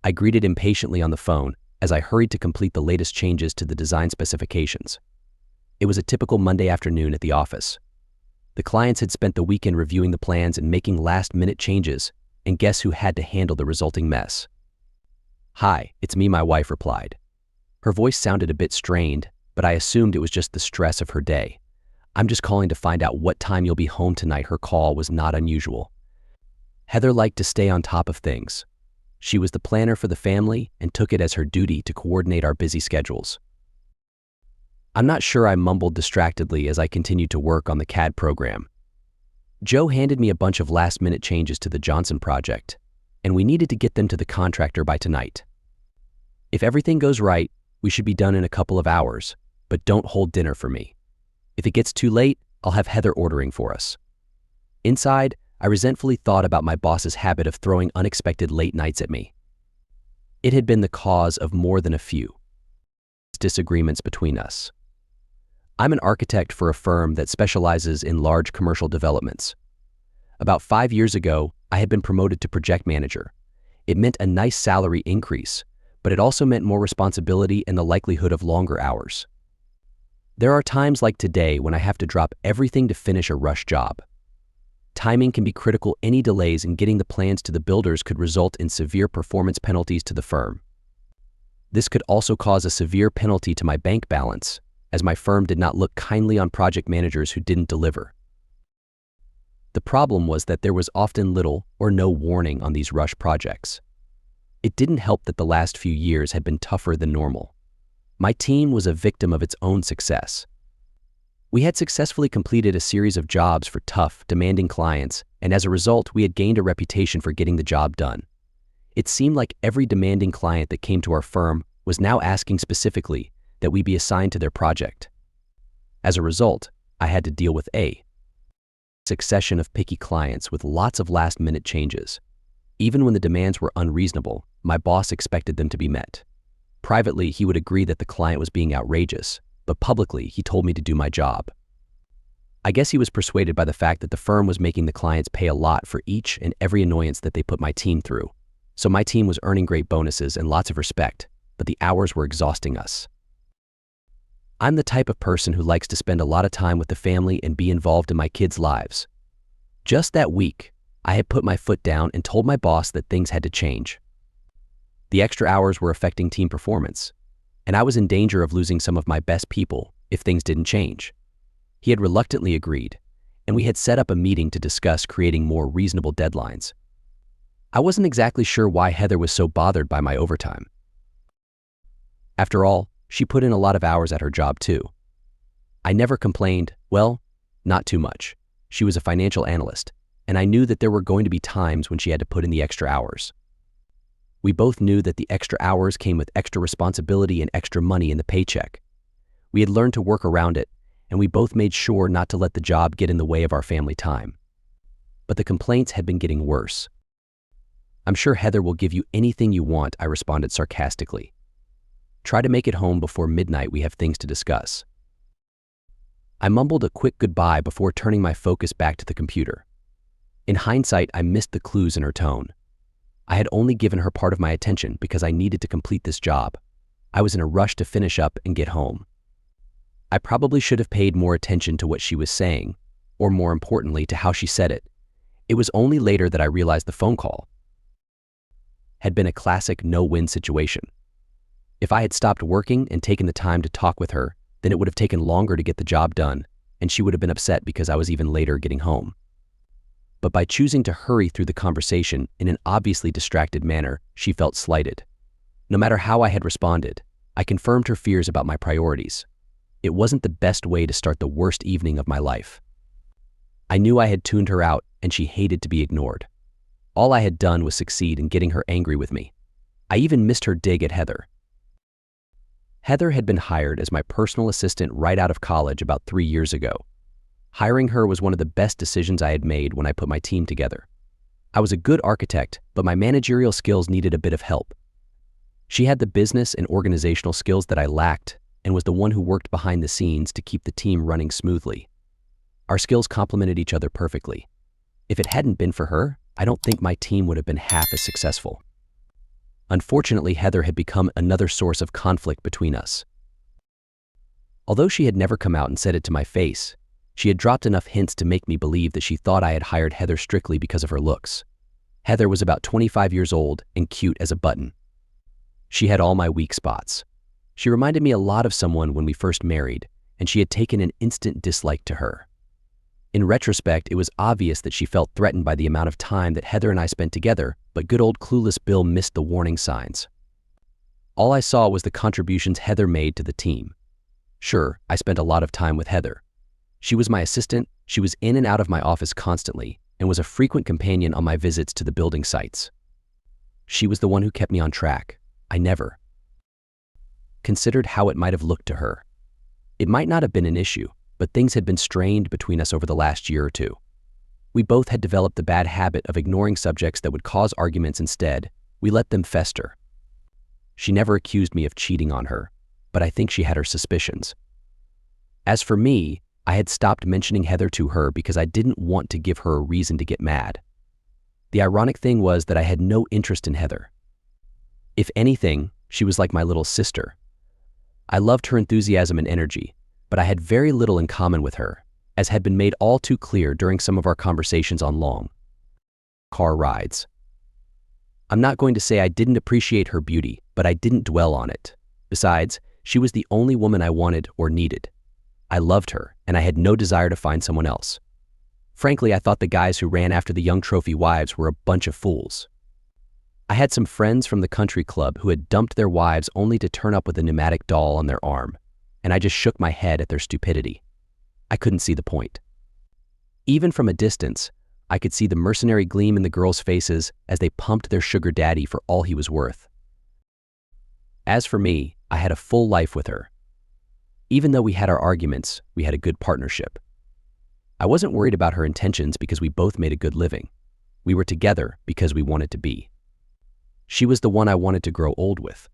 I greeted impatiently on the phone as I hurried to complete the latest changes to the design specifications. It was a typical Monday afternoon at the office. The clients had spent the weekend reviewing the plans and making last-minute changes, and guess who had to handle the resulting mess? "Hi, it's me," my wife replied. Her voice sounded a bit strained, but I assumed it was just the stress of her day. "I'm just calling to find out what time you'll be home tonight." Her call was not unusual. Heather liked to stay on top of things. She was the planner for the family and took it as her duty to coordinate our busy schedules. I'm not sure, I mumbled distractedly as I continued to work on the CAD program. Joe handed me a bunch of last-minute changes to the Johnson project, and we needed to get them to the contractor by tonight. "If everything goes right, we should be done in a couple of hours, but don't hold dinner for me. If it gets too late, I'll have Heather ordering for us." Inside, I resentfully thought about my boss's habit of throwing unexpected late nights at me. It had been the cause of more than a few disagreements between us. I'm an architect for a firm that specializes in large commercial developments. About 5 years ago, I had been promoted to project manager. It meant a nice salary increase, but it also meant more responsibility and the likelihood of longer hours. There are times like today when I have to drop everything to finish a rush job. Timing can be critical. Any delays in getting the plans to the builders could result in severe performance penalties to the firm. This could also cause a severe penalty to my bank balance, as my firm did not look kindly on project managers who didn't deliver. The problem was that there was often little or no warning on these rush projects. It didn't help that the last few years had been tougher than normal. My team was a victim of its own success. We had successfully completed a series of jobs for tough, demanding clients, and as a result, we had gained a reputation for getting the job done. It seemed like every demanding client that came to our firm was now asking specifically that we be assigned to their project. As a result, I had to deal with a succession of picky clients with lots of last-minute changes. Even when the demands were unreasonable, my boss expected them to be met. Privately, he would agree that the client was being outrageous, but publicly, he told me to do my job. I guess he was persuaded by the fact that the firm was making the clients pay a lot for each and every annoyance that they put my team through. So my team was earning great bonuses and lots of respect, but the hours were exhausting us. I'm the type of person who likes to spend a lot of time with the family and be involved in my kids' lives. Just that week, I had put my foot down and told my boss that things had to change. The extra hours were affecting team performance, and I was in danger of losing some of my best people if things didn't change. He had reluctantly agreed, and we had set up a meeting to discuss creating more reasonable deadlines. I wasn't exactly sure why Heather was so bothered by my overtime. After all, she put in a lot of hours at her job too. I never complained, well, not too much. She was a financial analyst, and I knew that there were going to be times when she had to put in the extra hours. We both knew that the extra hours came with extra responsibility and extra money in the paycheck. We had learned to work around it, and we both made sure not to let the job get in the way of our family time. But the complaints had been getting worse. "I'm sure Heather will give you anything you want," I responded sarcastically. "Try to make it home before midnight. We have things to discuss." I mumbled a quick goodbye before turning my focus back to the computer. In hindsight, I missed the clues in her tone. I had only given her part of my attention because I needed to complete this job. I was in a rush to finish up and get home. I probably should have paid more attention to what she was saying, or more importantly, to how she said it. It was only later that I realized the phone call had been a classic no-win situation. If I had stopped working and taken the time to talk with her, then it would have taken longer to get the job done, and she would have been upset because I was even later getting home. But by choosing to hurry through the conversation in an obviously distracted manner, she felt slighted. No matter how I had responded, I confirmed her fears about my priorities. It wasn't the best way to start the worst evening of my life. I knew I had tuned her out, and she hated to be ignored. All I had done was succeed in getting her angry with me. I even missed her dig at Heather. Heather had been hired as my personal assistant right out of college about 3 years ago. Hiring her was one of the best decisions I had made when I put my team together. I was a good architect, but my managerial skills needed a bit of help. She had the business and organizational skills that I lacked, and was the one who worked behind the scenes to keep the team running smoothly. Our skills complemented each other perfectly. If it hadn't been for her, I don't think my team would have been half as successful. Unfortunately, Heather had become another source of conflict between us. Although she had never come out and said it to my face, she had dropped enough hints to make me believe that she thought I had hired Heather strictly because of her looks. Heather was about 25 years old and cute as a button. She had all my weak spots. She reminded me a lot of someone when we first married, and she had taken an instant dislike to her. In retrospect, it was obvious that she felt threatened by the amount of time that Heather and I spent together, but good old clueless Bill missed the warning signs. All I saw was the contributions Heather made to the team. Sure, I spent a lot of time with Heather. She was my assistant, she was in and out of my office constantly, and was a frequent companion on my visits to the building sites. She was the one who kept me on track. I never considered how it might have looked to her. It might not have been an issue, but things had been strained between us over the last year or two. We both had developed the bad habit of ignoring subjects that would cause arguments. Instead, we let them fester. She never accused me of cheating on her, but I think she had her suspicions. As for me, I had stopped mentioning Heather to her because I didn't want to give her a reason to get mad. The ironic thing was that I had no interest in Heather. If anything, she was like my little sister. I loved her enthusiasm and energy, but I had very little in common with her, as had been made all too clear during some of our conversations on long car rides. I'm not going to say I didn't appreciate her beauty, but I didn't dwell on it. Besides, she was the only woman I wanted or needed. I loved her, and I had no desire to find someone else. Frankly, I thought the guys who ran after the young trophy wives were a bunch of fools. I had some friends from the country club who had dumped their wives only to turn up with a pneumatic doll on their arm, and I just shook my head at their stupidity. I couldn't see the point. Even from a distance, I could see the mercenary gleam in the girls' faces as they pumped their sugar daddy for all he was worth. As for me, I had a full life with her. Even though we had our arguments, we had a good partnership. I wasn't worried about her intentions because we both made a good living. We were together because we wanted to be. She was the one I wanted to grow old with.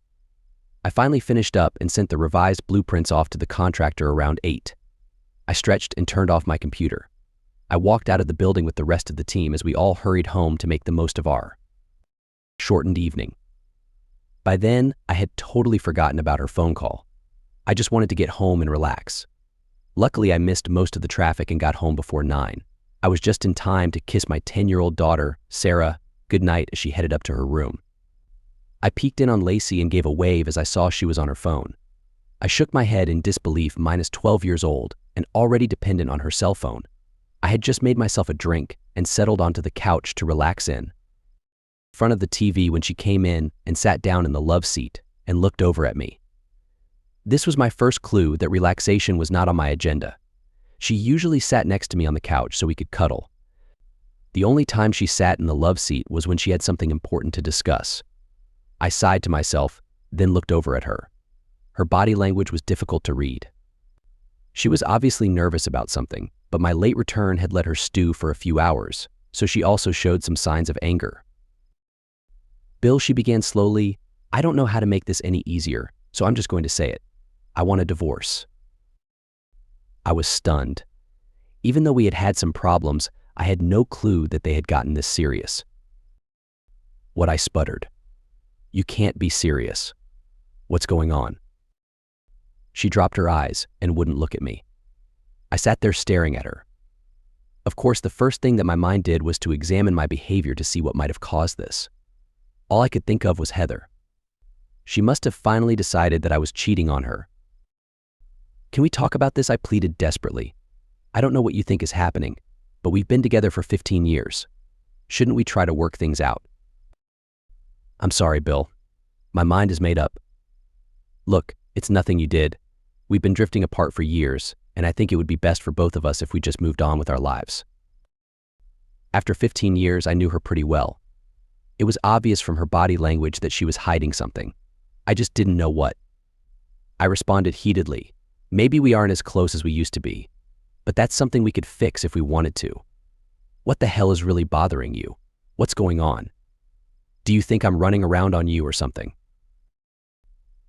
I finally finished up and sent the revised blueprints off to the contractor around 8. I stretched and turned off my computer. I walked out of the building with the rest of the team as we all hurried home to make the most of our shortened evening. By then, I had totally forgotten about her phone call. I just wanted to get home and relax. Luckily, I missed most of the traffic and got home before 9. I was just in time to kiss my 10-year-old daughter, Sarah, goodnight as she headed up to her room. I peeked in on Lacey and gave a wave as I saw she was on her phone. I shook my head in disbelief, minus 12 years old and already dependent on her cell phone. I had just made myself a drink and settled onto the couch to relax in front of the TV when she came in and sat down in the love seat and looked over at me. This was my first clue that relaxation was not on my agenda. She usually sat next to me on the couch so we could cuddle. The only time she sat in the love seat was when she had something important to discuss. I sighed to myself, then looked over at her. Her body language was difficult to read. She was obviously nervous about something, but my late return had let her stew for a few hours, so she also showed some signs of anger. Bill, she began slowly, I don't know how to make this any easier, so I'm just going to say it. I want a divorce. I was stunned. Even though we had had some problems, I had no clue that they had gotten this serious. What I sputtered. You can't be serious. What's going on? She dropped her eyes and wouldn't look at me. I sat there staring at her. Of course, the first thing that my mind did was to examine my behavior to see what might have caused this. All I could think of was Heather. She must have finally decided that I was cheating on her. Can we talk about this? I pleaded desperately. I don't know what you think is happening, but we've been together for 15 years. Shouldn't we try to work things out? I'm sorry, Bill. My mind is made up. Look, it's nothing you did. We've been drifting apart for years, and I think it would be best for both of us if we just moved on with our lives. After 15 years, I knew her pretty well. It was obvious from her body language that she was hiding something. I just didn't know what. I responded heatedly. Maybe we aren't as close as we used to be, but that's something we could fix if we wanted to. What the hell is really bothering you? What's going on? Do you think I'm running around on you or something?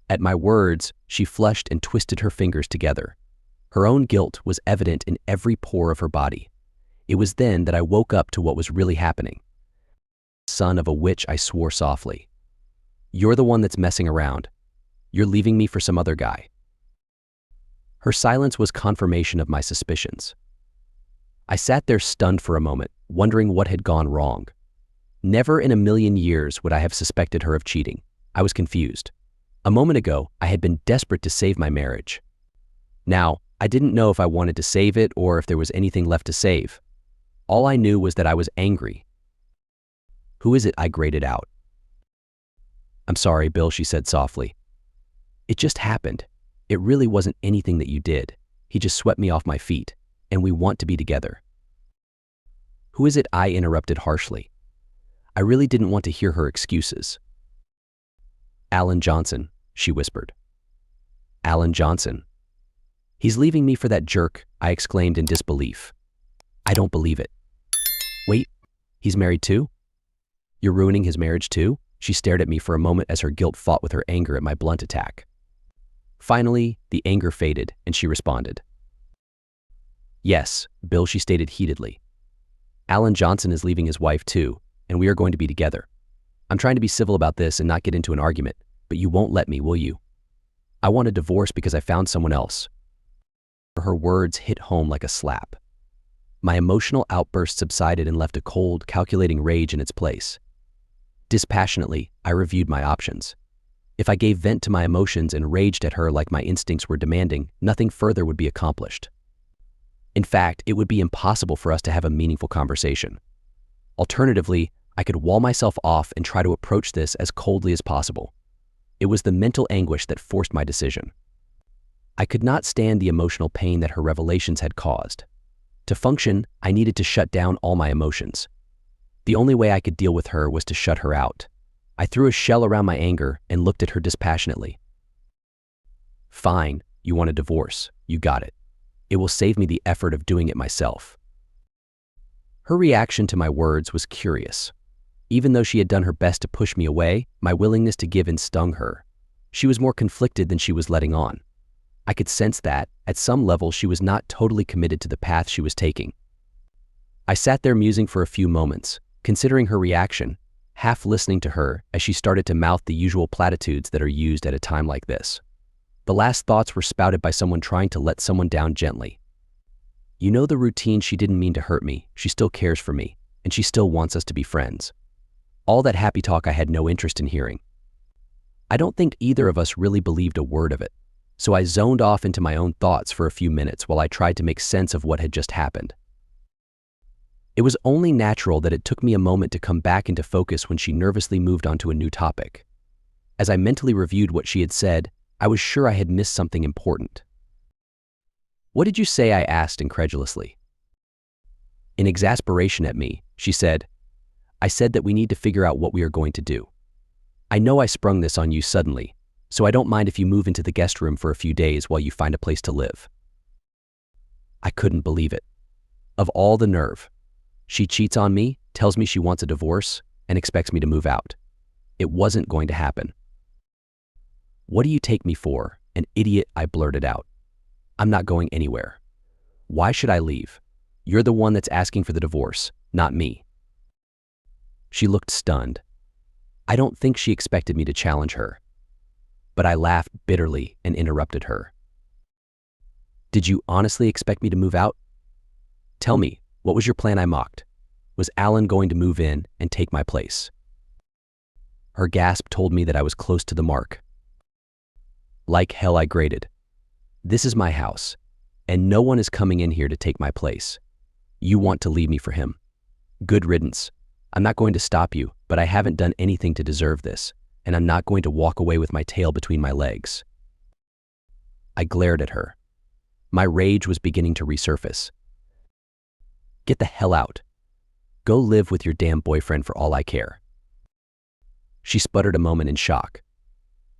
At my words, she flushed and twisted her fingers together. Her own guilt was evident in every pore of her body. It was then that I woke up to what was really happening. Son of a witch, I swore softly. You're the one that's messing around. You're leaving me for some other guy." Her silence was confirmation of my suspicions. I sat there stunned for a moment, wondering what had gone wrong. Never in a million years would I have suspected her of cheating. I was confused. A moment ago, I had been desperate to save my marriage. Now, I didn't know if I wanted to save it or if there was anything left to save. All I knew was that I was angry. "Who is it?" I grated out. "I'm sorry, Bill," she said softly. "It just happened. It really wasn't anything that you did. He just swept me off my feet, and we want to be together." "Who is it?" I interrupted harshly. I really didn't want to hear her excuses. "Alan Johnson," she whispered. "Alan Johnson? He's leaving me for that jerk," I exclaimed in disbelief. "I don't believe it." "Wait, he's married too? You're ruining his marriage too?" She stared at me for a moment as her guilt fought with her anger at my blunt attack. Finally, the anger faded, and she responded. "Yes, Bill," she stated heatedly. "Alan Johnson is leaving his wife too, and we are going to be together. I'm trying to be civil about this and not get into an argument, but you won't let me, will you? I want a divorce because I found someone else." Her words hit home like a slap. My emotional outburst subsided and left a cold, calculating rage in its place. Dispassionately, I reviewed my options. If I gave vent to my emotions and raged at her like my instincts were demanding, nothing further would be accomplished. In fact, it would be impossible for us to have a meaningful conversation. Alternatively, I could wall myself off and try to approach this as coldly as possible. It was the mental anguish that forced my decision. I could not stand the emotional pain that her revelations had caused. To function, I needed to shut down all my emotions. The only way I could deal with her was to shut her out. I threw a shell around my anger and looked at her dispassionately. "Fine, you want a divorce. You got it. It will save me the effort of doing it myself." Her reaction to my words was curious. Even though she had done her best to push me away, my willingness to give in stung her. She was more conflicted than she was letting on. I could sense that, at some level, she was not totally committed to the path she was taking. I sat there musing for a few moments, considering her reaction, half listening to her as she started to mouth the usual platitudes that are used at a time like this. The last thoughts were spouted by someone trying to let someone down gently. "You know the routine. She didn't mean to hurt me. She still cares for me, and she still wants us to be friends." All that happy talk I had no interest in hearing. I don't think either of us really believed a word of it, so I zoned off into my own thoughts for a few minutes while I tried to make sense of what had just happened. It was only natural that it took me a moment to come back into focus when she nervously moved on to a new topic. As I mentally reviewed what she had said, I was sure I had missed something important. "What did you say?" I asked incredulously. In exasperation at me, she said, "I said that we need to figure out what we are going to do. I know I sprung this on you suddenly, so I don't mind if you move into the guest room for a few days while you find a place to live." I couldn't believe it. Of all the nerve. She cheats on me, tells me she wants a divorce, and expects me to move out. It wasn't going to happen. "What do you take me for? An idiot?" I blurted out. "I'm not going anywhere. Why should I leave? You're the one that's asking for the divorce, not me." She looked stunned. I don't think she expected me to challenge her. But I laughed bitterly and interrupted her. "Did you honestly expect me to move out? Tell me, what was your plan?" I mocked. Was Alan going to move in and take my place? Her gasp told me that I was close to the mark. "Like hell," I grated. "This is my house, and no one is coming in here to take my place. You want to leave me for him. Good riddance. I'm not going to stop you, but I haven't done anything to deserve this, and I'm not going to walk away with my tail between my legs." I glared at her. My rage was beginning to resurface. "Get the hell out. Go live with your damn boyfriend for all I care." She sputtered a moment in shock.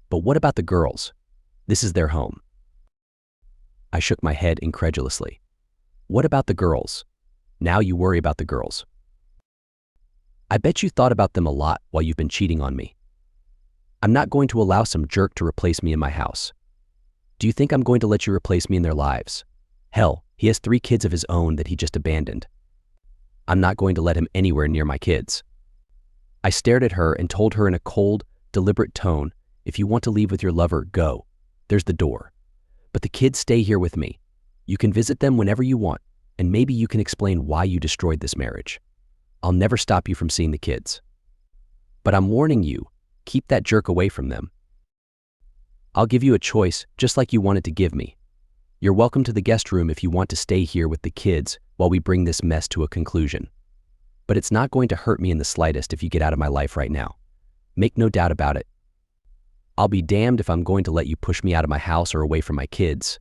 "But what about the girls? This is their home." I shook my head incredulously. "What about the girls? Now you worry about the girls. I bet you thought about them a lot while you've been cheating on me. I'm not going to allow some jerk to replace me in my house. Do you think I'm going to let you replace me in their lives? Hell, he has 3 kids of his own that he just abandoned. I'm not going to let him anywhere near my kids." I stared at her and told her in a cold, deliberate tone, "If you want to leave with your lover, go. There's the door. But the kids stay here with me. You can visit them whenever you want, and maybe you can explain why you destroyed this marriage. I'll never stop you from seeing the kids. But I'm warning you, keep that jerk away from them. I'll give you a choice, just like you wanted to give me. You're welcome to the guest room if you want to stay here with the kids while we bring this mess to a conclusion. But it's not going to hurt me in the slightest if you get out of my life right now. Make no doubt about it. I'll be damned if I'm going to let you push me out of my house or away from my kids."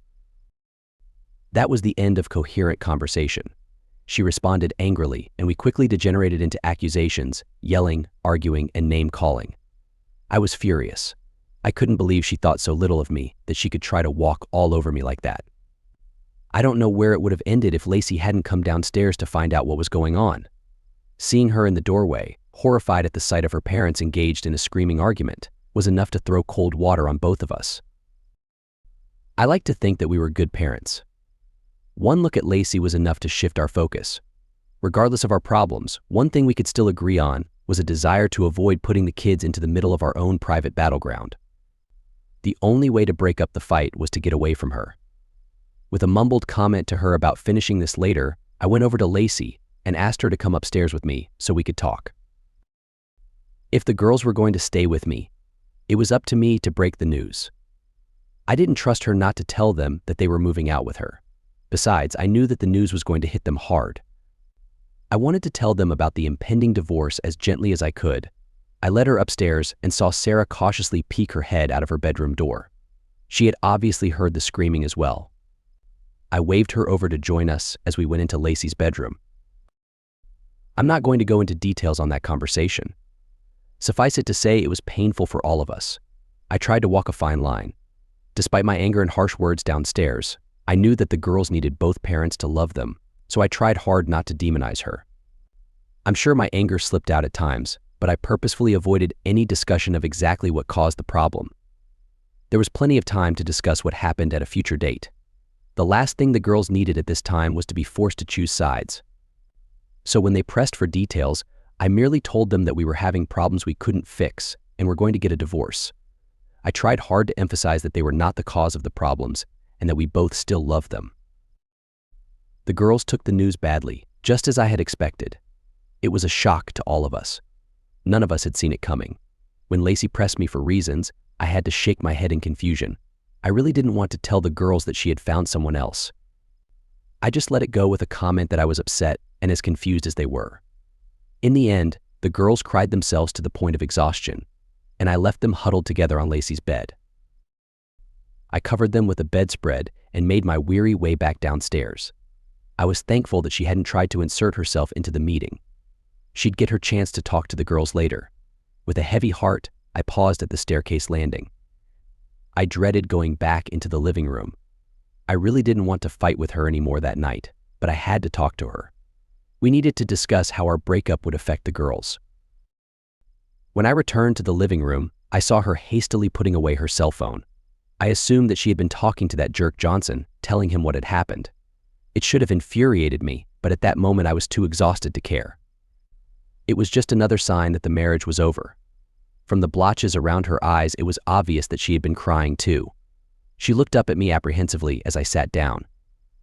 That was the end of coherent conversation. She responded angrily, and we quickly degenerated into accusations, yelling, arguing, and name-calling. I was furious. I couldn't believe she thought so little of me that she could try to walk all over me like that. I don't know where it would have ended if Lacey hadn't come downstairs to find out what was going on. Seeing her in the doorway, horrified at the sight of her parents engaged in a screaming argument, was enough to throw cold water on both of us. I like to think that we were good parents. One look at Lacey was enough to shift our focus. Regardless of our problems, one thing we could still agree on was a desire to avoid putting the kids into the middle of our own private battleground. The only way to break up the fight was to get away from her. With a mumbled comment to her about finishing this later, I went over to Lacey and asked her to come upstairs with me so we could talk. If the girls were going to stay with me, it was up to me to break the news. I didn't trust her not to tell them that they were moving out with her. Besides, I knew that the news was going to hit them hard. I wanted to tell them about the impending divorce as gently as I could. I led her upstairs and saw Sarah cautiously peek her head out of her bedroom door. She had obviously heard the screaming as well. I waved her over to join us as we went into Lacey's bedroom. I'm not going to go into details on that conversation. Suffice it to say, it was painful for all of us. I tried to walk a fine line. Despite my anger and harsh words downstairs, I knew that the girls needed both parents to love them, so I tried hard not to demonize her. I'm sure my anger slipped out at times, but I purposefully avoided any discussion of exactly what caused the problem. There was plenty of time to discuss what happened at a future date. The last thing the girls needed at this time was to be forced to choose sides. So when they pressed for details, I merely told them that we were having problems we couldn't fix and were going to get a divorce. I tried hard to emphasize that they were not the cause of the problems and that we both still loved them. The girls took the news badly, just as I had expected. It was a shock to all of us. None of us had seen it coming. When Lacey pressed me for reasons, I had to shake my head in confusion. I really didn't want to tell the girls that she had found someone else. I just let it go with a comment that I was upset and as confused as they were. In the end, the girls cried themselves to the point of exhaustion, and I left them huddled together on Lacey's bed. I covered them with a bedspread and made my weary way back downstairs. I was thankful that she hadn't tried to insert herself into the meeting. She'd get her chance to talk to the girls later. With a heavy heart, I paused at the staircase landing. I dreaded going back into the living room. I really didn't want to fight with her anymore that night, but I had to talk to her. We needed to discuss how our breakup would affect the girls. When I returned to the living room, I saw her hastily putting away her cell phone. I assumed that she had been talking to that jerk Johnson, telling him what had happened. It should have infuriated me, but at that moment I was too exhausted to care. It was just another sign that the marriage was over. From the blotches around her eyes, it was obvious that she had been crying too. She looked up at me apprehensively as I sat down.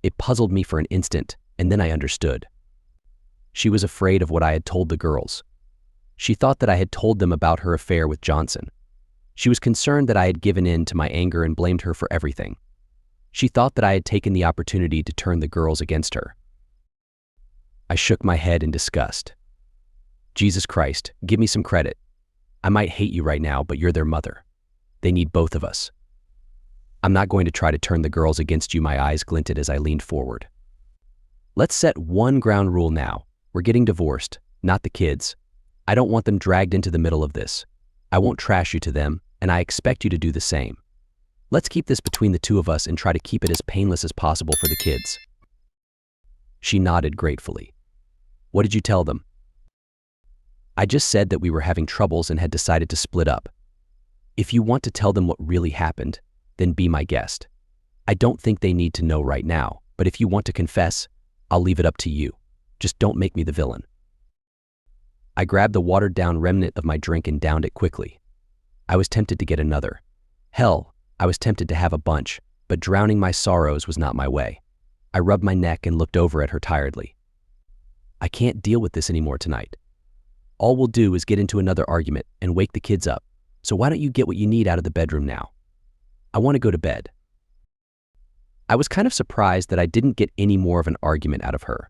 It puzzled me for an instant, and then I understood. She was afraid of what I had told the girls. She thought that I had told them about her affair with Johnson. She was concerned that I had given in to my anger and blamed her for everything. She thought that I had taken the opportunity to turn the girls against her. I shook my head in disgust. Jesus Christ, give me some credit. I might hate you right now, but you're their mother. They need both of us. I'm not going to try to turn the girls against you. My eyes glinted as I leaned forward. Let's set one ground rule now. We're getting divorced, not the kids. I don't want them dragged into the middle of this. I won't trash you to them, and I expect you to do the same. Let's keep this between the two of us and try to keep it as painless as possible for the kids. She nodded gratefully. What did you tell them? I just said that we were having troubles and had decided to split up. If you want to tell them what really happened, then be my guest. I don't think they need to know right now, but if you want to confess, I'll leave it up to you. Just don't make me the villain. I grabbed the watered-down remnant of my drink and downed it quickly. I was tempted to get another. Hell, I was tempted to have a bunch, but drowning my sorrows was not my way. I rubbed my neck and looked over at her tiredly. I can't deal with this anymore tonight. All we'll do is get into another argument and wake the kids up, so why don't you get what you need out of the bedroom now? I want to go to bed. I was kind of surprised that I didn't get any more of an argument out of her.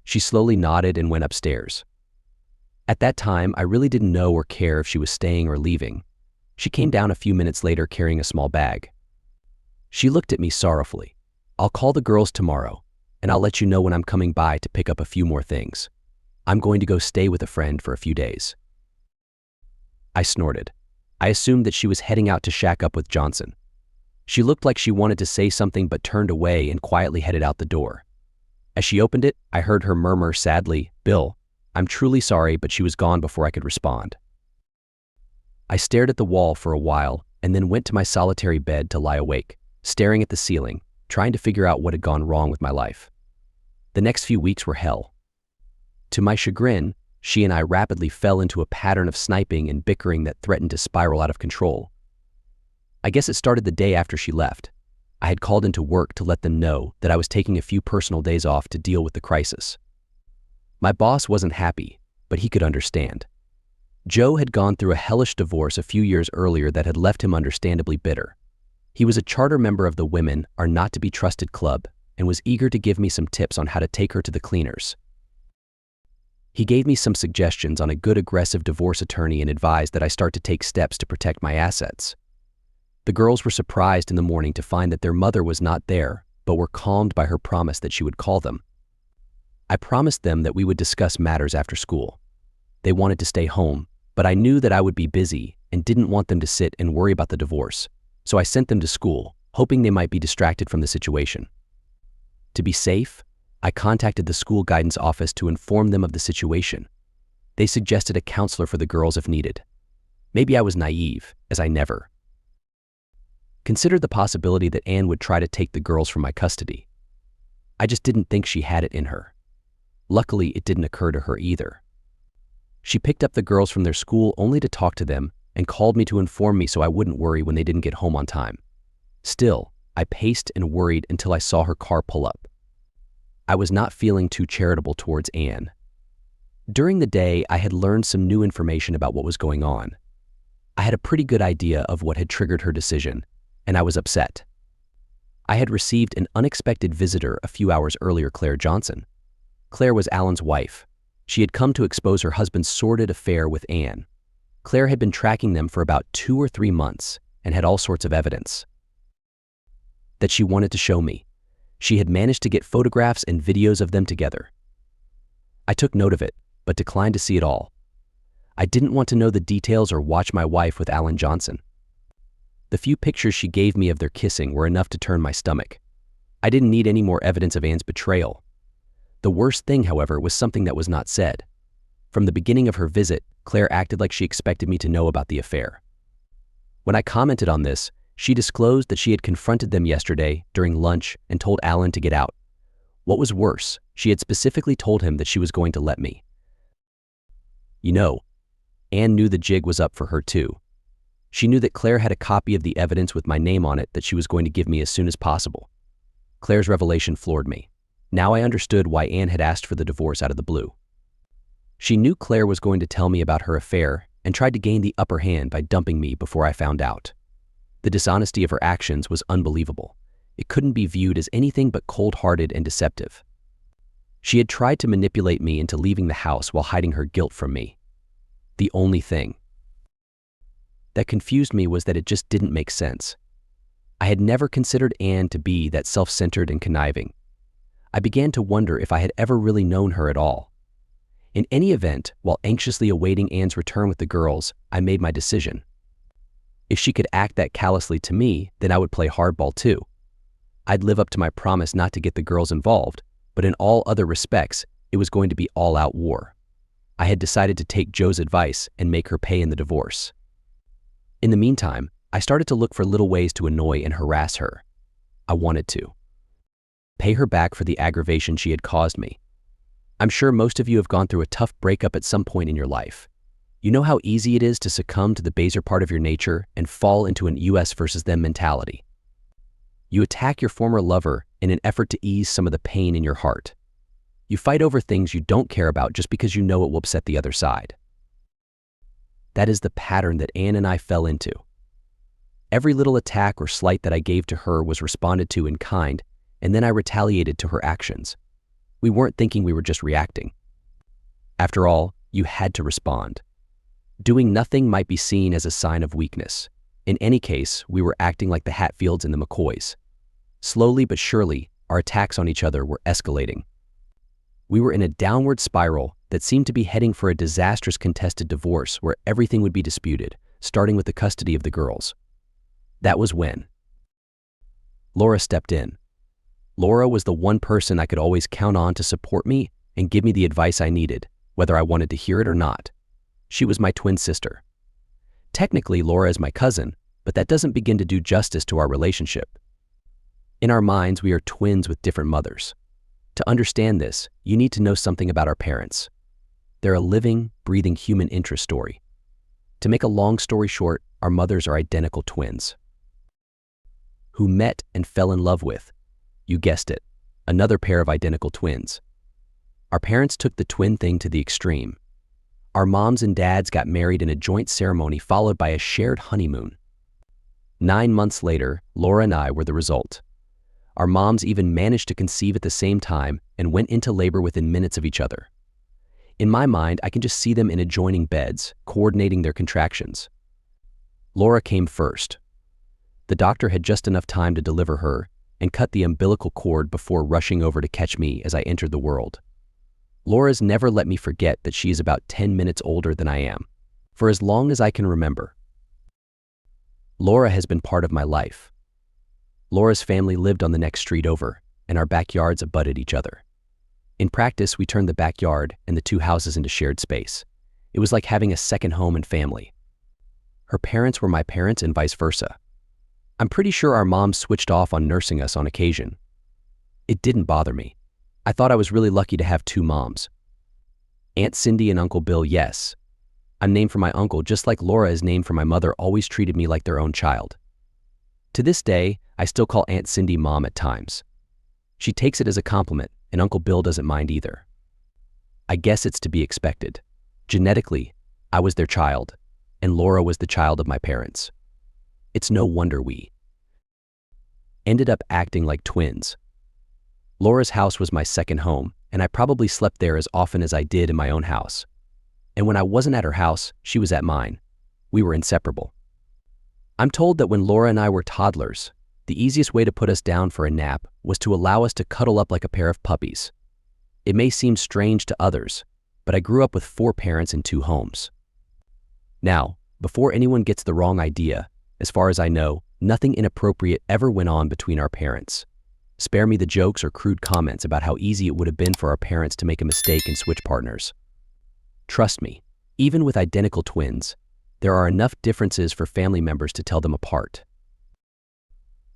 She slowly nodded and went upstairs. At that time, I really didn't know or care if she was staying or leaving. She came down a few minutes later carrying a small bag. She looked at me sorrowfully. I'll call the girls tomorrow, and I'll let you know when I'm coming by to pick up a few more things. I'm going to go stay with a friend for a few days. I snorted. I assumed that she was heading out to shack up with Johnson. She looked like she wanted to say something but turned away and quietly headed out the door. As she opened it, I heard her murmur sadly, "Bill, I'm truly sorry," but she was gone before I could respond. I stared at the wall for a while and then went to my solitary bed to lie awake, staring at the ceiling, trying to figure out what had gone wrong with my life. The next few weeks were hell. To my chagrin, she and I rapidly fell into a pattern of sniping and bickering that threatened to spiral out of control. I guess it started the day after she left. I had called into work to let them know that I was taking a few personal days off to deal with the crisis. My boss wasn't happy, but he could understand. Joe had gone through a hellish divorce a few years earlier that had left him understandably bitter. He was a charter member of the Women Are Not to Be Trusted Club and was eager to give me some tips on how to take her to the cleaners. He gave me some suggestions on a good aggressive divorce attorney and advised that I start to take steps to protect my assets. The girls were surprised in the morning to find that their mother was not there, but were calmed by her promise that she would call them. I promised them that we would discuss matters after school. They wanted to stay home, but I knew that I would be busy and didn't want them to sit and worry about the divorce, so I sent them to school, hoping they might be distracted from the situation. To be safe, I contacted the school guidance office to inform them of the situation. They suggested a counselor for the girls if needed. Maybe I was naive, as I never considered the possibility that Anne would try to take the girls from my custody. I just didn't think she had it in her. Luckily, it didn't occur to her either. She picked up the girls from their school only to talk to them and called me to inform me so I wouldn't worry when they didn't get home on time. Still, I paced and worried until I saw her car pull up. I was not feeling too charitable towards Anne. During the day, I had learned some new information about what was going on. I had a pretty good idea of what had triggered her decision, and I was upset. I had received an unexpected visitor a few hours earlier, Claire Johnson. Claire was Alan's wife. She had come to expose her husband's sordid affair with Anne. Claire had been tracking them for about 2 or 3 months and had all sorts of evidence that she wanted to show me. She had managed to get photographs and videos of them together. I took note of it, but declined to see it all. I didn't want to know the details or watch my wife with Alan Johnson. The few pictures she gave me of their kissing were enough to turn my stomach. I didn't need any more evidence of Anne's betrayal. The worst thing, however, was something that was not said. From the beginning of her visit, Claire acted like she expected me to know about the affair. When I commented on this, she disclosed that she had confronted them yesterday during lunch and told Alan to get out. What was worse, she had specifically told him that she was going to let me. You know, Anne knew the jig was up for her too. She knew that Claire had a copy of the evidence with my name on it that she was going to give me as soon as possible. Claire's revelation floored me. Now I understood why Anne had asked for the divorce out of the blue. She knew Claire was going to tell me about her affair and tried to gain the upper hand by dumping me before I found out. The dishonesty of her actions was unbelievable. It couldn't be viewed as anything but cold-hearted and deceptive. She had tried to manipulate me into leaving the house while hiding her guilt from me. The only thing that confused me was that it just didn't make sense. I had never considered Anne to be that self-centered and conniving. I began to wonder if I had ever really known her at all. In any event, while anxiously awaiting Anne's return with the girls, I made my decision. If she could act that callously to me, then I would play hardball too. I'd live up to my promise not to get the girls involved, but in all other respects, it was going to be all-out war. I had decided to take Joe's advice and make her pay in the divorce. In the meantime, I started to look for little ways to annoy and harass her. I wanted to pay her back for the aggravation she had caused me. I'm sure most of you have gone through a tough breakup at some point in your life. You know how easy it is to succumb to the baser part of your nature and fall into an us versus them mentality. You attack your former lover in an effort to ease some of the pain in your heart. You fight over things you don't care about just because you know it will upset the other side. That is the pattern that Anne and I fell into. Every little attack or slight that I gave to her was responded to in kind, and then I retaliated to her actions. We weren't thinking, we were just reacting. After all, you had to respond. Doing nothing might be seen as a sign of weakness. In any case, we were acting like the Hatfields and the McCoys. Slowly but surely, our attacks on each other were escalating. We were in a downward spiral that seemed to be heading for a disastrous contested divorce where everything would be disputed, starting with the custody of the girls. That was when Laura stepped in. Laura was the one person I could always count on to support me and give me the advice I needed, whether I wanted to hear it or not. She was my twin sister. Technically, Laura is my cousin, but that doesn't begin to do justice to our relationship. In our minds, we are twins with different mothers. To understand this, you need to know something about our parents. They're a living, breathing human interest story. To make a long story short, our mothers are identical twins who met and fell in love with, you guessed it, another pair of identical twins. Our parents took the twin thing to the extreme. Our moms and dads got married in a joint ceremony followed by a shared honeymoon. 9 months later, Laura and I were the result. Our moms even managed to conceive at the same time and went into labor within minutes of each other. In my mind, I can just see them in adjoining beds, coordinating their contractions. Laura came first. The doctor had just enough time to deliver her and cut the umbilical cord before rushing over to catch me as I entered the world. Laura's never let me forget that she is about 10 minutes older than I am, for as long as I can remember. Laura has been part of my life. Laura's family lived on the next street over, and our backyards abutted each other. In practice, we turned the backyard and the 2 houses into shared space. It was like having a second home and family. Her parents were my parents and vice versa. I'm pretty sure our moms switched off on nursing us on occasion. It didn't bother me. I thought I was really lucky to have 2 moms. Aunt Cindy and Uncle Bill, yes. I'm named for my uncle just like Laura is named for my mother, always treated me like their own child. To this day, I still call Aunt Cindy Mom at times. She takes it as a compliment, and Uncle Bill doesn't mind either. I guess it's to be expected. Genetically, I was their child, and Laura was the child of my parents. It's no wonder we ended up acting like twins. Laura's house was my second home, and I probably slept there as often as I did in my own house. And when I wasn't at her house, she was at mine. We were inseparable. I'm told that when Laura and I were toddlers, the easiest way to put us down for a nap was to allow us to cuddle up like a pair of puppies. It may seem strange to others, but I grew up with 4 parents in 2 homes. Now, before anyone gets the wrong idea, as far as I know, nothing inappropriate ever went on between our parents. Spare me the jokes or crude comments about how easy it would have been for our parents to make a mistake and switch partners. Trust me, even with identical twins, there are enough differences for family members to tell them apart.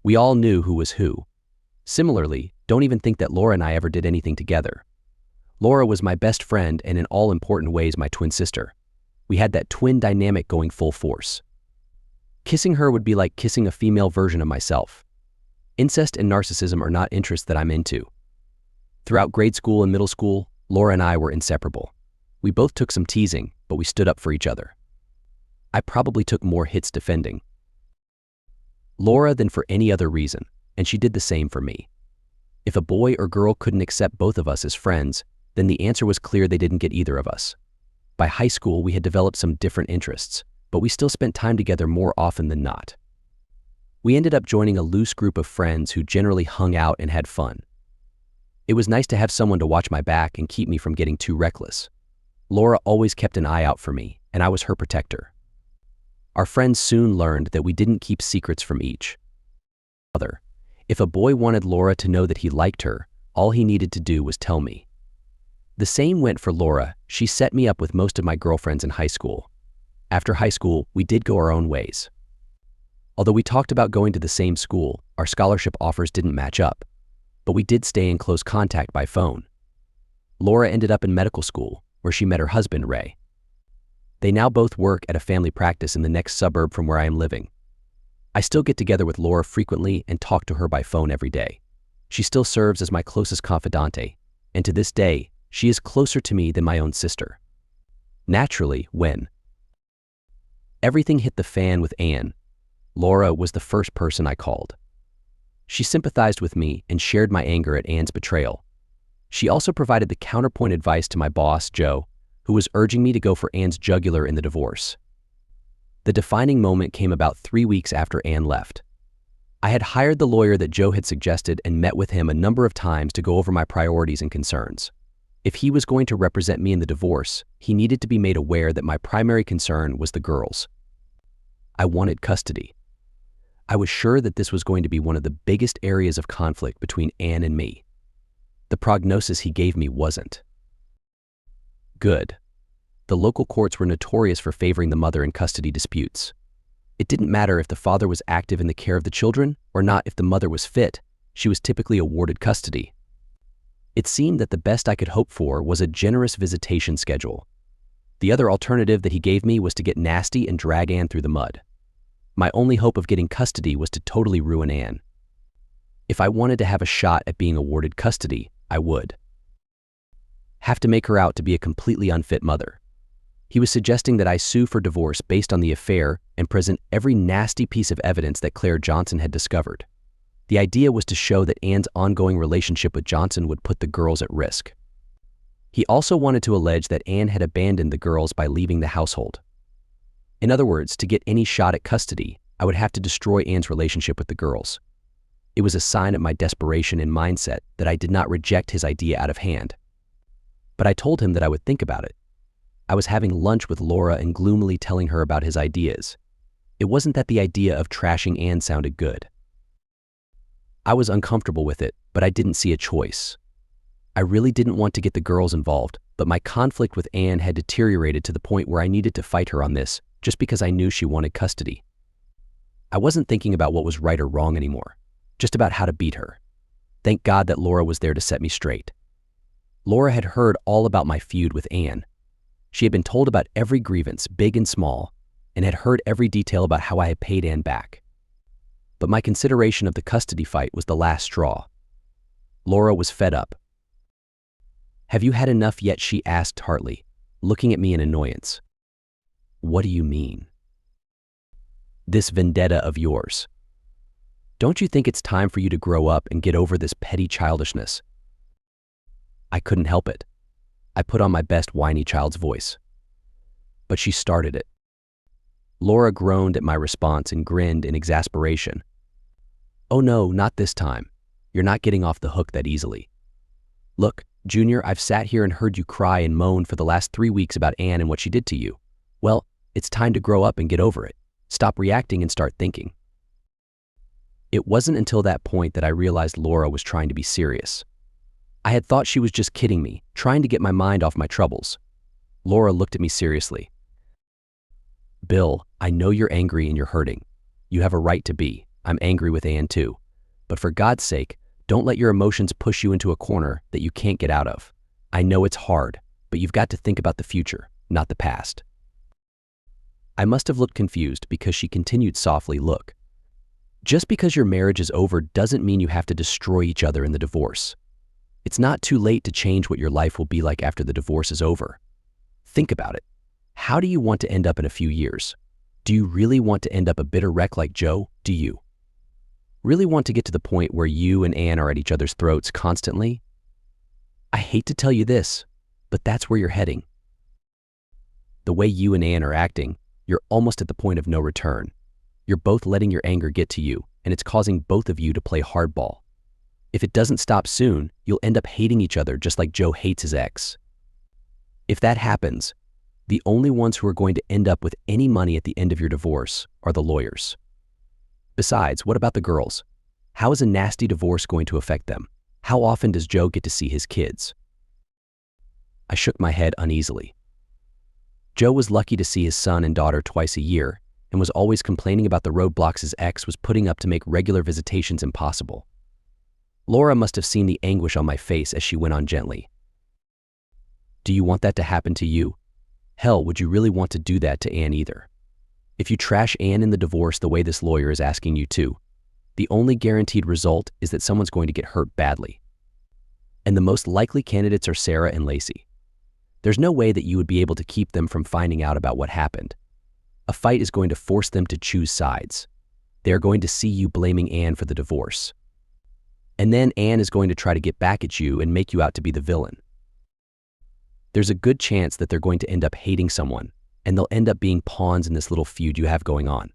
We all knew who was who. Similarly, don't even think that Laura and I ever did anything together. Laura was my best friend and in all important ways my twin sister. We had that twin dynamic going full force. Kissing her would be like kissing a female version of myself. Incest and narcissism are not interests that I'm into. Throughout grade school and middle school, Laura and I were inseparable. We both took some teasing, but we stood up for each other. I probably took more hits defending Laura than for any other reason, and she did the same for me. If a boy or girl couldn't accept both of us as friends, then the answer was clear: they didn't get either of us. By high school, we had developed some different interests, but we still spent time together more often than not. We ended up joining a loose group of friends who generally hung out and had fun. It was nice to have someone to watch my back and keep me from getting too reckless. Laura always kept an eye out for me, and I was her protector. Our friends soon learned that we didn't keep secrets from each other. If a boy wanted Laura to know that he liked her, all he needed to do was tell me. The same went for Laura. She set me up with most of my girlfriends in high school. After high school, we did go our own ways. Although we talked about going to the same school, our scholarship offers didn't match up, but we did stay in close contact by phone. Laura ended up in medical school, where she met her husband, Ray. They now both work at a family practice in the next suburb from where I am living. I still get together with Laura frequently and talk to her by phone every day. She still serves as my closest confidante, and to this day, she is closer to me than my own sister. Naturally, when everything hit the fan with Anne, Laura was the first person I called. She sympathized with me and shared my anger at Anne's betrayal. She also provided the counterpoint advice to my boss, Joe, who was urging me to go for Anne's jugular in the divorce. The defining moment came about 3 weeks after Anne left. I had hired the lawyer that Joe had suggested and met with him a number of times to go over my priorities and concerns. If he was going to represent me in the divorce, he needed to be made aware that my primary concern was the girls. I wanted custody. I was sure that this was going to be one of the biggest areas of conflict between Anne and me. The prognosis he gave me wasn't good. The local courts were notorious for favoring the mother in custody disputes. It didn't matter if the father was active in the care of the children or not. If the mother was fit, she was typically awarded custody. It seemed that the best I could hope for was a generous visitation schedule. The other alternative that he gave me was to get nasty and drag Anne through the mud. My only hope of getting custody was to totally ruin Anne. If I wanted to have a shot at being awarded custody, I would have to make her out to be a completely unfit mother. He was suggesting that I sue for divorce based on the affair and present every nasty piece of evidence that Claire Johnson had discovered. The idea was to show that Anne's ongoing relationship with Johnson would put the girls at risk. He also wanted to allege that Anne had abandoned the girls by leaving the household. In other words, to get any shot at custody, I would have to destroy Anne's relationship with the girls. It was a sign of my desperation and mindset that I did not reject his idea out of hand. But I told him that I would think about it. I was having lunch with Laura and gloomily telling her about his ideas. It wasn't that the idea of trashing Anne sounded good. I was uncomfortable with it, but I didn't see a choice. I really didn't want to get the girls involved, but my conflict with Anne had deteriorated to the point where I needed to fight her on this, just because I knew she wanted custody. I wasn't thinking about what was right or wrong anymore, just about how to beat her. Thank God that Laura was there to set me straight. Laura had heard all about my feud with Anne. She had been told about every grievance, big and small, and had heard every detail about how I had paid Anne back. But my consideration of the custody fight was the last straw. Laura was fed up. "Have you had enough yet?" she asked tartly, looking at me in annoyance. "What do you mean?" "This vendetta of yours. Don't you think it's time for you to grow up and get over this petty childishness?" I couldn't help it. I put on my best whiny child's voice. But she started it. Laura groaned at my response and grinned in exasperation. "Oh no, not this time. You're not getting off the hook that easily. Look, Junior, I've sat here and heard you cry and moan for the last 3 weeks about Anne and what she did to you. Well, it's time to grow up and get over it. Stop reacting and start thinking." It wasn't until that point that I realized Laura was trying to be serious. I had thought she was just kidding me, trying to get my mind off my troubles. Laura looked at me seriously. "Bill, I know you're angry and you're hurting. You have a right to be. I'm angry with Anne too. But for God's sake, don't let your emotions push you into a corner that you can't get out of. I know it's hard, but you've got to think about the future, not the past." I must have looked confused because she continued softly, "Look, just because your marriage is over doesn't mean you have to destroy each other in the divorce. It's not too late to change what your life will be like after the divorce is over. Think about it. How do you want to end up in a few years? Do you really want to end up a bitter wreck like Joe? Do you really want to get to the point where you and Anne are at each other's throats constantly? I hate to tell you this, but that's where you're heading. The way you and Anne are acting, you're almost at the point of no return. You're both letting your anger get to you, and it's causing both of you to play hardball. If it doesn't stop soon, you'll end up hating each other just like Joe hates his ex. If that happens, the only ones who are going to end up with any money at the end of your divorce are the lawyers. Besides, what about the girls? How is a nasty divorce going to affect them? How often does Joe get to see his kids?" I shook my head uneasily. Joe was lucky to see his son and daughter twice a year and was always complaining about the roadblocks his ex was putting up to make regular visitations impossible. Laura must have seen the anguish on my face as she went on gently. "Do you want that to happen to you? Hell, would you really want to do that to Anne either? If you trash Anne in the divorce the way this lawyer is asking you to, the only guaranteed result is that someone's going to get hurt badly. And the most likely candidates are Sarah and Lacey. There's no way that you would be able to keep them from finding out about what happened. A fight is going to force them to choose sides. They are going to see you blaming Anne for the divorce. And then Anne is going to try to get back at you and make you out to be the villain. There's a good chance that they're going to end up hating someone, and they'll end up being pawns in this little feud you have going on.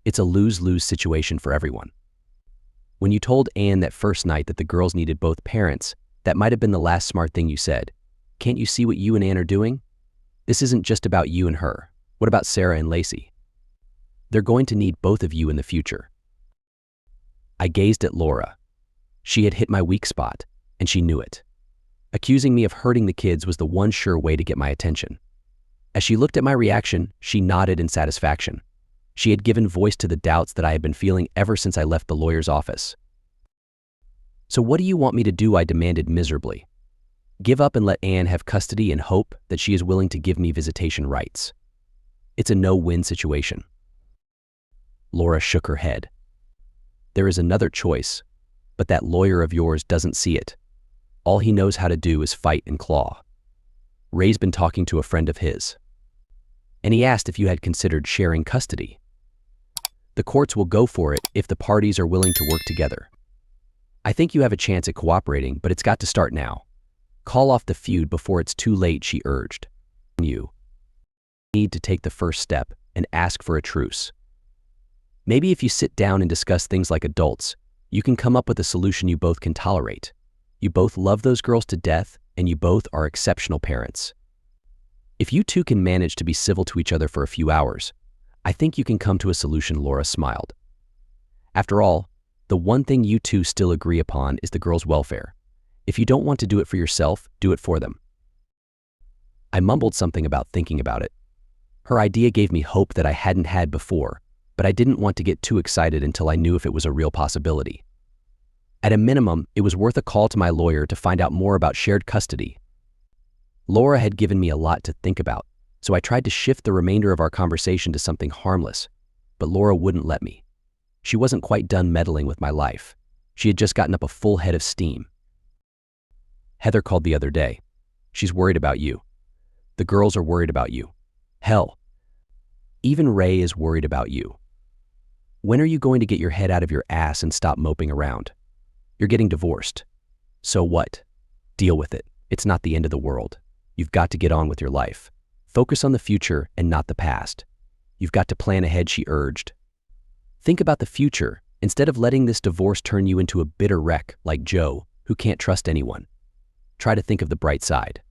It's a lose-lose situation for everyone. When you told Anne that first night that the girls needed both parents, that might have been the last smart thing you said. Can't you see what you and Anne are doing? This isn't just about you and her. What about Sarah and Lacey? They're going to need both of you in the future. I gazed at Laura. She had hit my weak spot, and she knew it. Accusing me of hurting the kids was the one sure way to get my attention. As she looked at my reaction, she nodded in satisfaction. She had given voice to the doubts that I had been feeling ever since I left the lawyer's office. So what do you want me to do? I demanded miserably. Give up and let Anne have custody and hope that she is willing to give me visitation rights. It's a no-win situation. Laura shook her head. There is another choice, but that lawyer of yours doesn't see it. All he knows how to do is fight and claw. Ray's been talking to a friend of his, and he asked if you had considered sharing custody. The courts will go for it if the parties are willing to work together. I think you have a chance at cooperating, but it's got to start now. Call off the feud before it's too late, she urged. You need to take the first step and ask for a truce. Maybe if you sit down and discuss things like adults, you can come up with a solution you both can tolerate. You both love those girls to death, and you both are exceptional parents. If you two can manage to be civil to each other for a few hours, I think you can come to a solution. Laura smiled. After all, the one thing you two still agree upon is the girls' welfare. If you don't want to do it for yourself, do it for them. I mumbled something about thinking about it. Her idea gave me hope that I hadn't had before, but I didn't want to get too excited until I knew if it was a real possibility. At a minimum, it was worth a call to my lawyer to find out more about shared custody. Laura had given me a lot to think about, so I tried to shift the remainder of our conversation to something harmless, but Laura wouldn't let me. She wasn't quite done meddling with my life. She had just gotten up a full head of steam. Heather called the other day. She's worried about you. The girls are worried about you. Hell, even Ray is worried about you. When are you going to get your head out of your ass and stop moping around? You're getting divorced. So what? Deal with it. It's not the end of the world. You've got to get on with your life. Focus on the future and not the past. You've got to plan ahead, she urged. Think about the future instead of letting this divorce turn you into a bitter wreck like Joe, who can't trust anyone. Try to think of the bright side.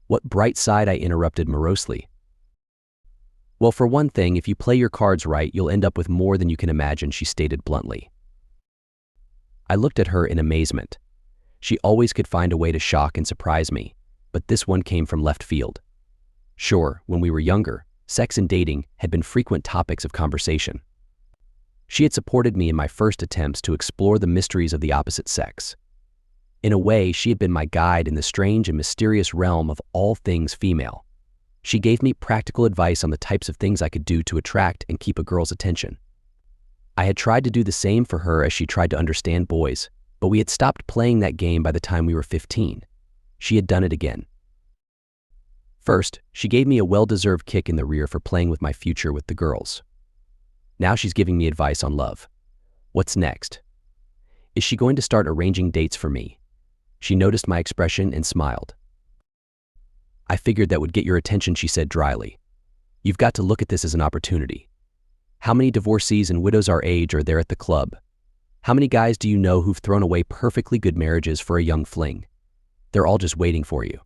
What bright side? I interrupted morosely. Well, for one thing, if you play your cards right, you'll end up with more than you can imagine, she stated bluntly. I looked at her in amazement. She always could find a way to shock and surprise me, but this one came from left field. Sure, when we were younger, sex and dating had been frequent topics of conversation. She had supported me in my first attempts to explore the mysteries of the opposite sex. In a way, she had been my guide in the strange and mysterious realm of all things female. She gave me practical advice on the types of things I could do to attract and keep a girl's attention. I had tried to do the same for her as she tried to understand boys, but we had stopped playing that game by the time we were 15. She had done it again. First, she gave me a well-deserved kick in the rear for playing with my future with the girls. Now she's giving me advice on love. What's next? Is she going to start arranging dates for me? She noticed my expression and smiled. I figured that would get your attention, she said dryly. You've got to look at this as an opportunity. How many divorcees and widows our age are there at the club? How many guys do you know who've thrown away perfectly good marriages for a young fling? They're all just waiting for you.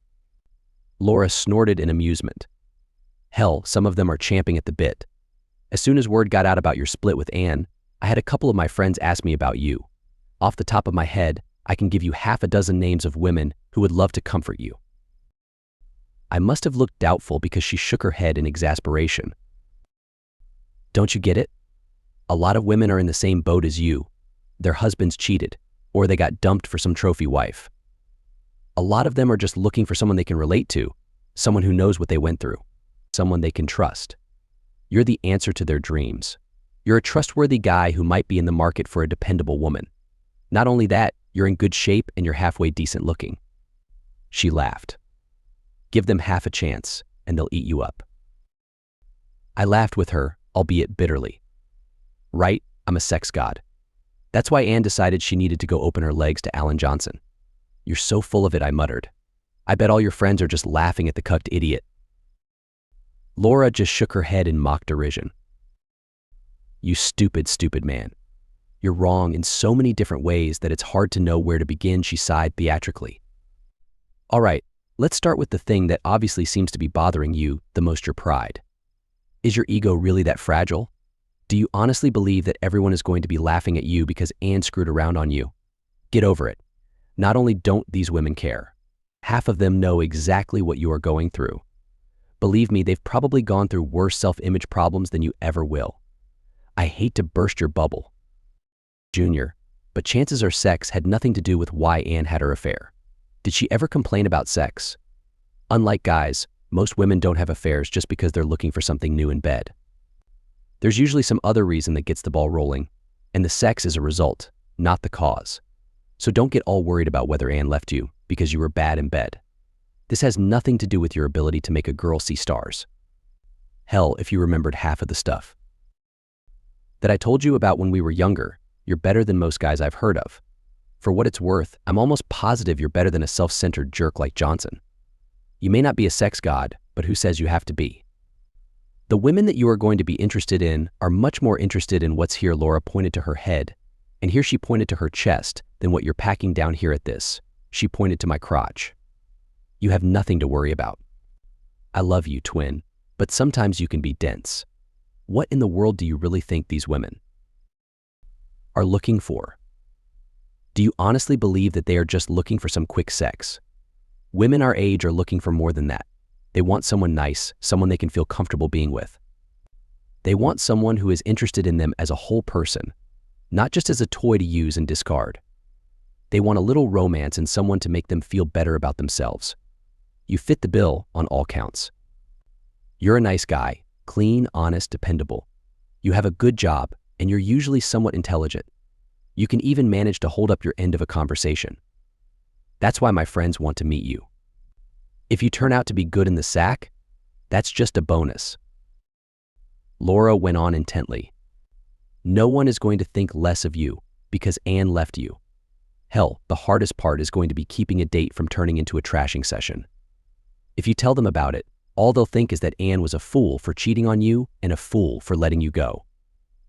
Laura snorted in amusement. Hell, some of them are champing at the bit. As soon as word got out about your split with Anne, I had a couple of my friends ask me about you. Off the top of my head, I can give you half a dozen names of women who would love to comfort you. I must have looked doubtful because she shook her head in exasperation. Don't you get it? A lot of women are in the same boat as you. Their husbands cheated, or they got dumped for some trophy wife. A lot of them are just looking for someone they can relate to, someone who knows what they went through, someone they can trust. You're the answer to their dreams. You're a trustworthy guy who might be in the market for a dependable woman. Not only that, you're in good shape and you're halfway decent looking. She laughed. Give them half a chance, and they'll eat you up. I laughed with her, albeit bitterly. Right, I'm a sex god. That's why Anne decided she needed to go open her legs to Alan Johnson. You're so full of it, I muttered. I bet all your friends are just laughing at the cucked idiot. Laura just shook her head in mock derision. You stupid, stupid man. You're wrong in so many different ways that it's hard to know where to begin, she sighed theatrically. All right, let's start with the thing that obviously seems to be bothering you the most, your pride. Is your ego really that fragile? Do you honestly believe that everyone is going to be laughing at you because Anne screwed around on you? Get over it. Not only don't these women care, half of them know exactly what you are going through. Believe me, they've probably gone through worse self-image problems than you ever will. I hate to burst your bubble, Junior, but chances are sex had nothing to do with why Anne had her affair. Did she ever complain about sex? Unlike guys, most women don't have affairs just because they're looking for something new in bed. There's usually some other reason that gets the ball rolling, and the sex is a result, not the cause. So don't get all worried about whether Anne left you because you were bad in bed. This has nothing to do with your ability to make a girl see stars. Hell, if you remembered half of the stuff that I told you about when we were younger, you're better than most guys I've heard of. For what it's worth, I'm almost positive you're better than a self-centered jerk like Johnson. You may not be a sex god, but who says you have to be? The women that you are going to be interested in are much more interested in what's here. Laura pointed to her head, and here she pointed to her chest, than what you're packing down here at this. She pointed to my crotch. You have nothing to worry about. I love you, twin, but sometimes you can be dense. What in the world do you really think these women are looking for? Do you honestly believe that they are just looking for some quick sex? Women our age are looking for more than that. They want someone nice, someone they can feel comfortable being with. They want someone who is interested in them as a whole person, not just as a toy to use and discard. They want a little romance and someone to make them feel better about themselves. You fit the bill on all counts. You're a nice guy, clean, honest, dependable. You have a good job, and you're usually somewhat intelligent. You can even manage to hold up your end of a conversation. That's why my friends want to meet you. If you turn out to be good in the sack, that's just a bonus. Laura went on intently. No one is going to think less of you because Anne left you. Hell, the hardest part is going to be keeping a date from turning into a trashing session. If you tell them about it, all they'll think is that Anne was a fool for cheating on you and a fool for letting you go.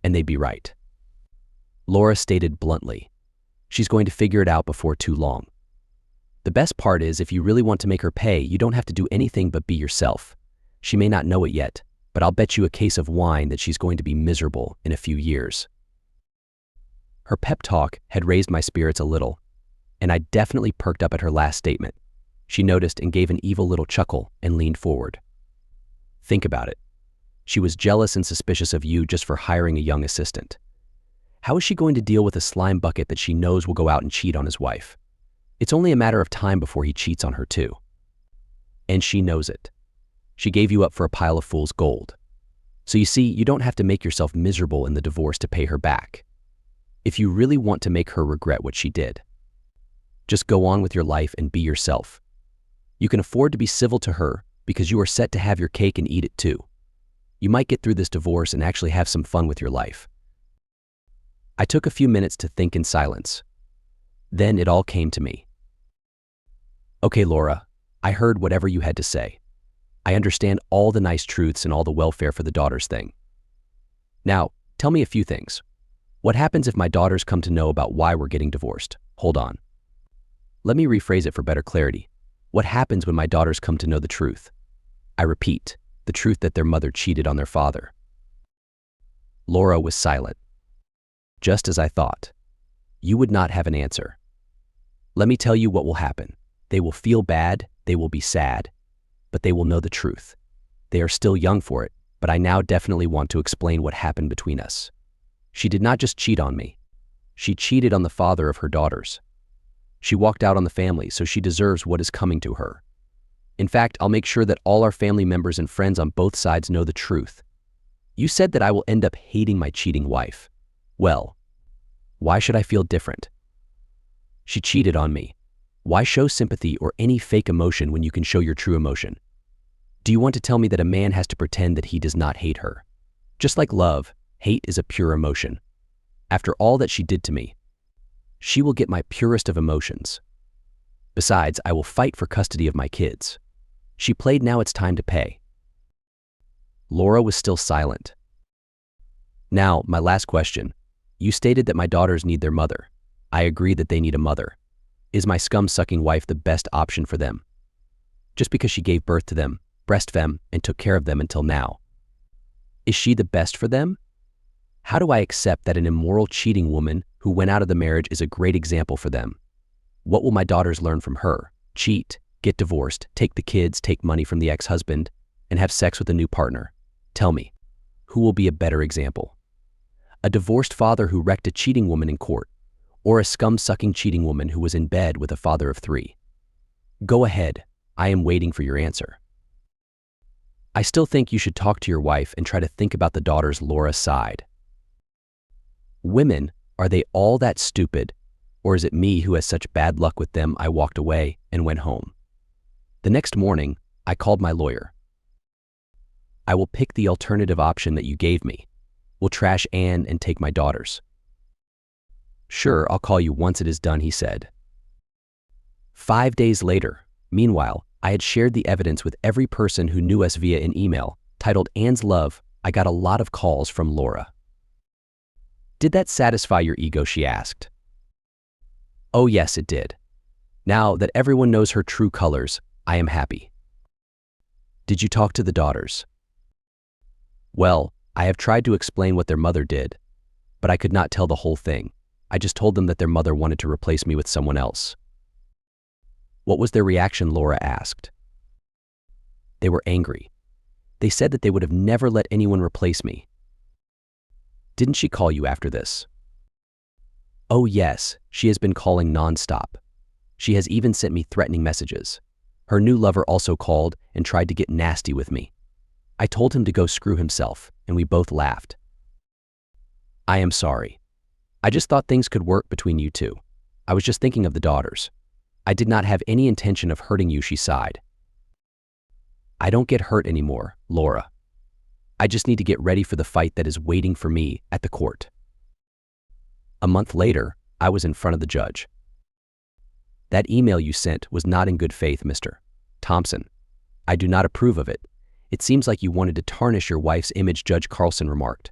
And they'd be right. Laura stated bluntly. She's going to figure it out before too long. The best part is, if you really want to make her pay, you don't have to do anything but be yourself. She may not know it yet, but I'll bet you a case of wine that she's going to be miserable in a few years. Her pep talk had raised my spirits a little, and I definitely perked up at her last statement. She noticed and gave an evil little chuckle and leaned forward. Think about it. She was jealous and suspicious of you just for hiring a young assistant. How is she going to deal with a slime bucket that she knows will go out and cheat on his wife? It's only a matter of time before he cheats on her too. And she knows it. She gave you up for a pile of fool's gold. So you see, you don't have to make yourself miserable in the divorce to pay her back. If you really want to make her regret what she did, just go on with your life and be yourself. You can afford to be civil to her because you are set to have your cake and eat it too. You might get through this divorce and actually have some fun with your life. I took a few minutes to think in silence. Then it all came to me. Okay, Laura, I heard whatever you had to say. I understand all the nice truths and all the welfare for the daughters thing. Now, tell me a few things. What happens if my daughters come to know about why we're getting divorced? Hold on. Let me rephrase it for better clarity. What happens when my daughters come to know the truth? I repeat, the truth that their mother cheated on their father. Laura was silent. Just as I thought. You would not have an answer. Let me tell you what will happen. They will feel bad, they will be sad, but they will know the truth. They are still young for it, but I now definitely want to explain what happened between us. She did not just cheat on me. She cheated on the father of her daughters. She walked out on the family, so she deserves what is coming to her. In fact, I'll make sure that all our family members and friends on both sides know the truth. You said that I will end up hating my cheating wife. Well, why should I feel different? She cheated on me. Why show sympathy or any fake emotion when you can show your true emotion? Do you want to tell me that a man has to pretend that he does not hate her? Just like love, hate is a pure emotion. After all that she did to me, she will get my purest of emotions. Besides, I will fight for custody of my kids. She played, now it's time to pay. Laura was still silent. Now, my last question. You stated that my daughters need their mother. I agree that they need a mother. Is my scum-sucking wife the best option for them? Just because she gave birth to them, breastfed them, and took care of them until now. Is she the best for them? How do I accept that an immoral, cheating woman who went out of the marriage is a great example for them? What will my daughters learn from her? Cheat, get divorced, take the kids, take money from the ex-husband, and have sex with a new partner. Tell me, who will be a better example? A divorced father who wrecked a cheating woman in court, or a scum-sucking cheating woman who was in bed with a father of 3? Go ahead, I am waiting for your answer. I still think you should talk to your wife and try to think about the daughter's Laura's side. Women, are they all that stupid, or is it me who has such bad luck with them? I walked away and went home. The next morning, I called my lawyer. I will pick the alternative option that you gave me. We'll trash Anne and take my daughters. Sure, I'll call you once it is done, he said. 5 days later, meanwhile, I had shared the evidence with every person who knew us via an email titled Anne's Love. I got a lot of calls from Laura. Did that satisfy your ego? She asked. Oh yes, it did. Now that everyone knows her true colors, I am happy. Did you talk to the daughters? Well, I have tried to explain what their mother did, but I could not tell the whole thing. I just told them that their mother wanted to replace me with someone else. What was their reaction? Laura asked. They were angry. They said that they would have never let anyone replace me. Didn't she call you after this? Oh yes, she has been calling nonstop. She has even sent me threatening messages. Her new lover also called and tried to get nasty with me. I told him to go screw himself, and we both laughed. I am sorry. I just thought things could work between you two. I was just thinking of the daughters. I did not have any intention of hurting you, she sighed. I don't get hurt anymore, Laura. I just need to get ready for the fight that is waiting for me at the court. A month later, I was in front of the judge. That email you sent was not in good faith, Mr. Thompson. I do not approve of it. It seems like you wanted to tarnish your wife's image, Judge Carlson remarked.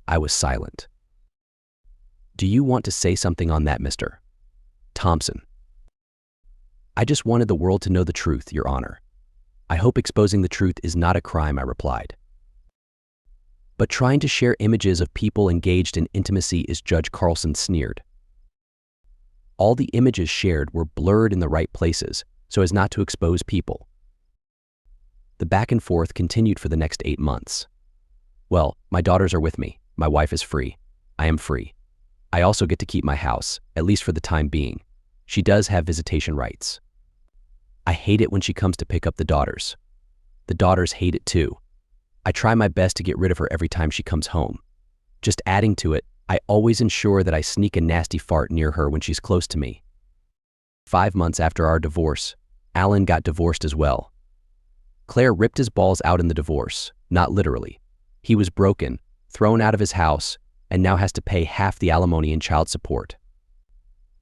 I was silent. Do you want to say something on that, Mr. Thompson? I just wanted the world to know the truth, Your Honor. I hope exposing the truth is not a crime, I replied. But trying to share images of people engaged in intimacy is, Judge Carlson sneered. All the images shared were blurred in the right places so as not to expose people. The back and forth continued for the next 8 months. Well, my daughters are with me. My wife is free. I am free. I also get to keep my house, at least for the time being. She does have visitation rights. I hate it when she comes to pick up the daughters. The daughters hate it too. I try my best to get rid of her every time she comes home. Just adding to it, I always ensure that I sneak a nasty fart near her when she's close to me. 5 months after our divorce, Alan got divorced as well. Claire ripped his balls out in the divorce, not literally. He was broken, thrown out of his house, and now has to pay half the alimony and child support.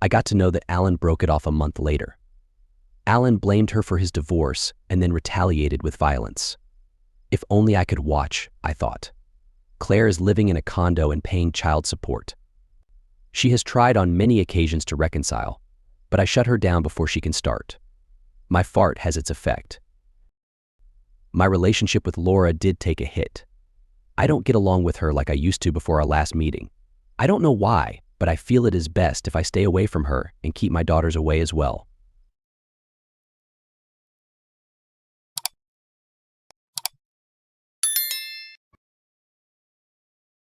I got to know that Alan broke it off a month later. Alan blamed her for his divorce and then retaliated with violence. If only I could watch, I thought. Claire is living in a condo and paying child support. She has tried on many occasions to reconcile, but I shut her down before she can start. My fart has its effect. My relationship with Laura did take a hit. I don't get along with her like I used to before our last meeting. I don't know why, but I feel it is best if I stay away from her and keep my daughters away as well.